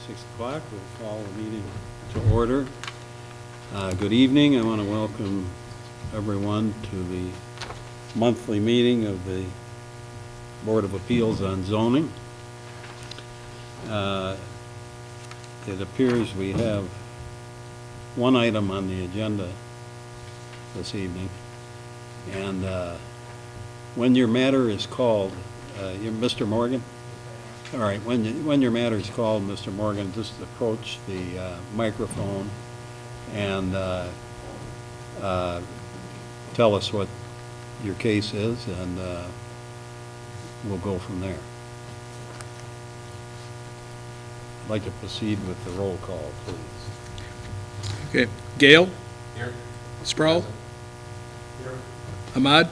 6 o'clock. We'll call the meeting to order. Good evening. I want to welcome everyone to the monthly meeting of the Board of Appeals on Zoning. It appears we have one item on the agenda this evening, and when your matter is called, you're Mr. Morgan? All right, when your matter is called, Mr. Morgan, just approach the microphone and tell us what your case is, and we'll go from there. I'd like to proceed with the roll call, please. Okay, Gale? Here. Sproul? Here. Ahmad?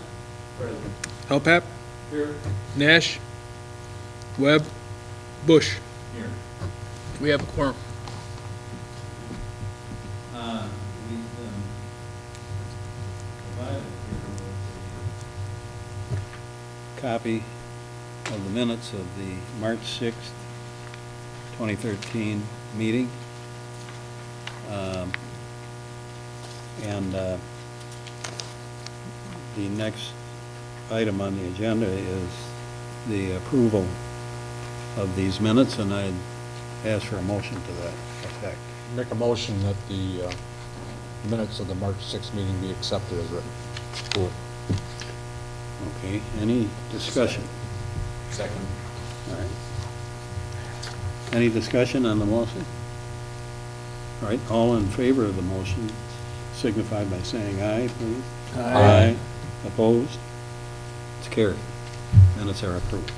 Present. Helpap? Here. Nash? Webb? Bush? Here. We have a quorum. We've been provided here with a copy of the minutes of the March 6th, 2013 meeting. And the next item on the agenda is the approval of these minutes, and I'd ask for a motion to that effect. Make a motion that the minutes of the March 6th meeting be accepted as written. Cool. Okay, any discussion? Second. All right. Any discussion on the motion? All right, all in favor of the motion signify by saying aye, please. Aye. Opposed? It's carried. Minutes are approved.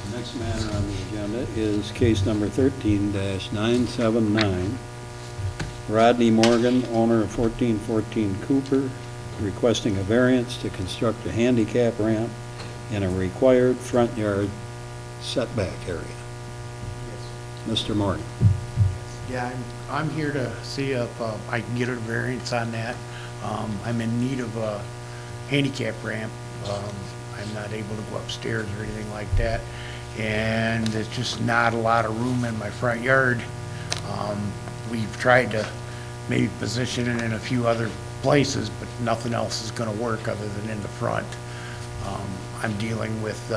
The next matter on the agenda is case number 13-979. Rodney Morgan, owner of 1414 Cooper, requesting a variance to construct a handicap ramp in a required front yard setback area. Mr. Morgan. Yeah, I'm here to see if I can get a variance on that. I'm in need of a handicap ramp. I'm not able to go upstairs or anything like that. And there's just not a lot of room in my front yard. We've tried to maybe position it in a few other places, but nothing else is gonna work other than in the front. I'm dealing with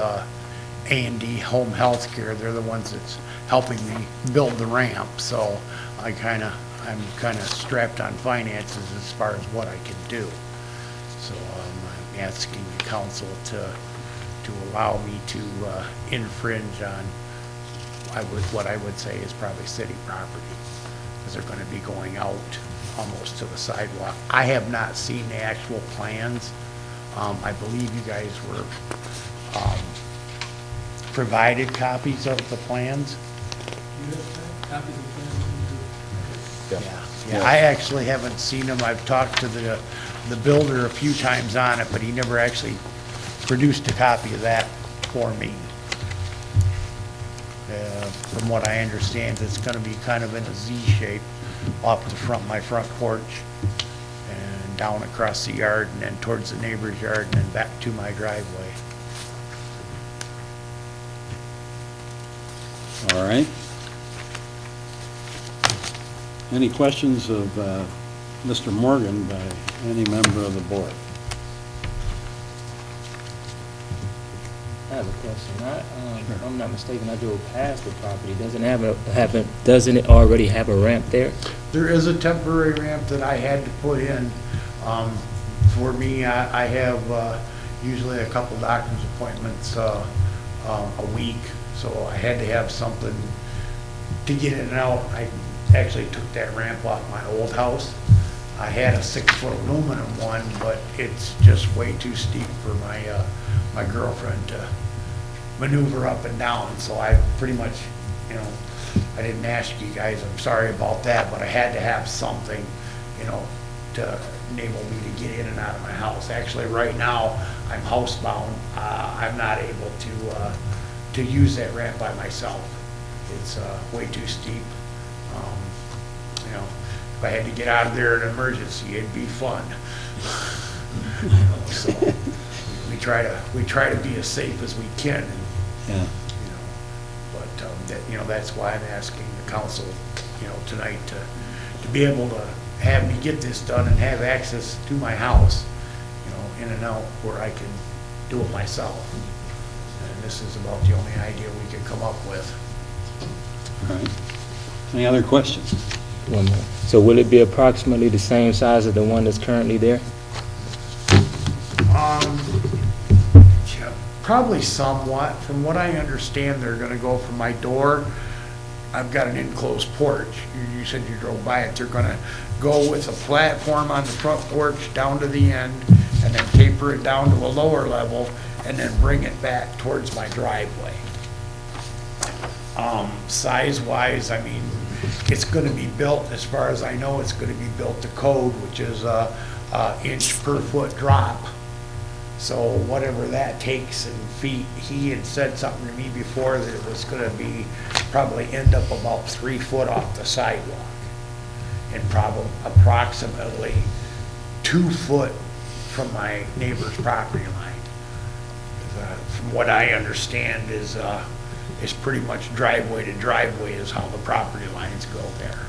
A&D Home Health Care. They're the ones that's helping me build the ramp, so I'm kind of strapped on finances as far as what I can do. So I'm asking the council to allow me to infringe on what I would say is probably city property, because they're going to be going out almost to the sidewalk. I have not seen the actual plans. I believe you guys were provided copies of the plans. Yeah, I actually haven't seen them. I've talked to the builder a few times on it, but he never actually produced a copy of that for me. From what I understand, it's gonna be kind of in a Z shape off the front, my front porch, and down across the yard, and then towards the neighbor's yard, and then back to my driveway. All right. Any questions of Mr. Morgan by any member of the board? I have a question. If I'm not mistaken, I drove past the property. Doesn't it already have a ramp there? There is a temporary ramp that I had to put in. For me, I have usually a couple doctor's appointments a week, so I had to have something to get in and out. I actually took that ramp off my old house. I had a 6-foot aluminum one, but it's just way too steep for my my girlfriend to maneuver up and down. So I pretty much, I didn't ask you guys, I'm sorry about that, but I had to have something, to enable me to get in and out of my house. Actually, right now, I'm housebound. I'm not able to use that ramp by myself. It's way too steep. If I had to get out of there in an emergency, it'd be fun. So we we try to be as safe as we can, and, Yeah, you know, but, that's why I'm asking the council, tonight to be able to have me get this done and have access to my house, in and out where I can do it myself. And this is about the only idea we could come up with. all right. Any other questions? One more. So will it be approximately the same size as the one that's currently there? Yeah, probably somewhat. From what I understand, they're gonna go from my door. I've got an enclosed porch. You said you drove by it. They're gonna go with a platform on the front porch down to the end and then taper it down to a lower level and then bring it back towards my driveway. Size-wise, I mean, it's gonna be built, as far as I know, it's gonna be built to code, which is a inch per foot drop. So whatever that takes in feet, he had said something to me before that it was gonna be, probably end up about 3 foot off the sidewalk. And probably approximately 2 foot from my neighbor's property line. From what I understand is pretty much driveway to driveway is how the property lines go there.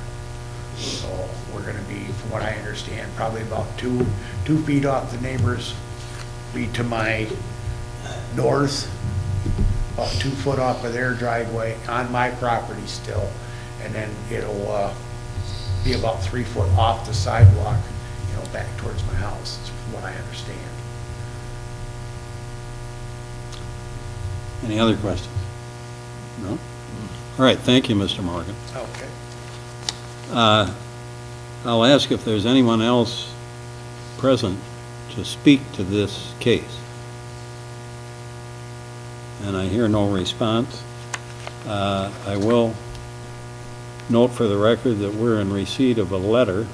So we're gonna be, from what I understand, probably about 2 feet off the neighbor's, be to my north, about 2 foot off of their driveway on my property still. And then it'll be about 3 foot off the sidewalk, back towards my house, is from what I understand. Any other questions? No? All right, thank you, Mr. Morgan. Okay. I'll ask if there's anyone else present to speak to this case. And I hear no response. I will note for the record that we're in receipt of a letter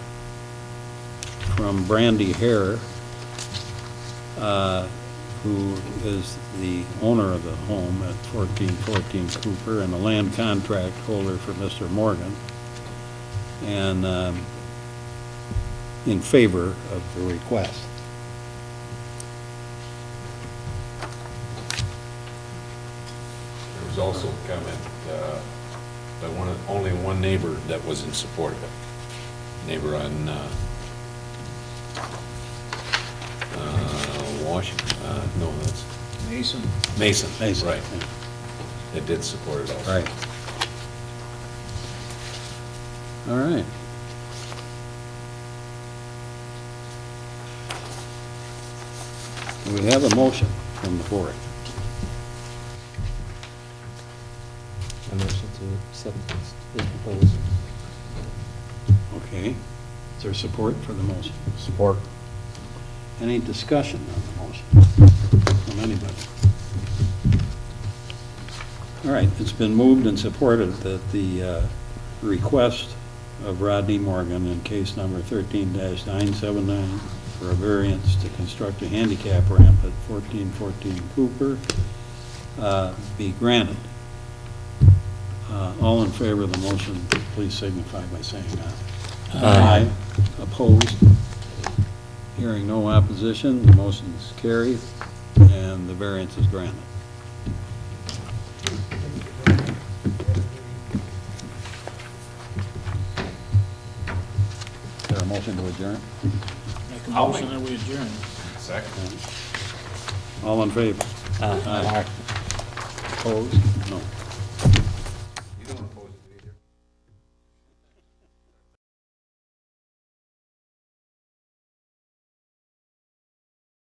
from Brandy Hare, who is the owner of the home at 1414 Cooper and the land contract holder for Mr. Morgan, and in favor of the request. There was also a comment by only one neighbor that was in support of it. Neighbor on Washington, no, that's Mason. Mason, Mason, right. yeah. That did support it also. Right. All right. Do we have a motion from the board? A motion to accept this proposal. Okay. Is there support for the motion? Support. Any discussion on the motion from anybody? All right, it's been moved and supported that the request of Rodney Morgan in case number 13-979 for a variance to construct a handicap ramp at 1414 Cooper be granted. All in favor of the motion, please signify by saying aye. Aye. Opposed? Hearing no opposition, the motion is carried and the variance is granted. Is there a motion to adjourn? Make a motion that we adjourn. Second. All in favor? Aye. Opposed? No.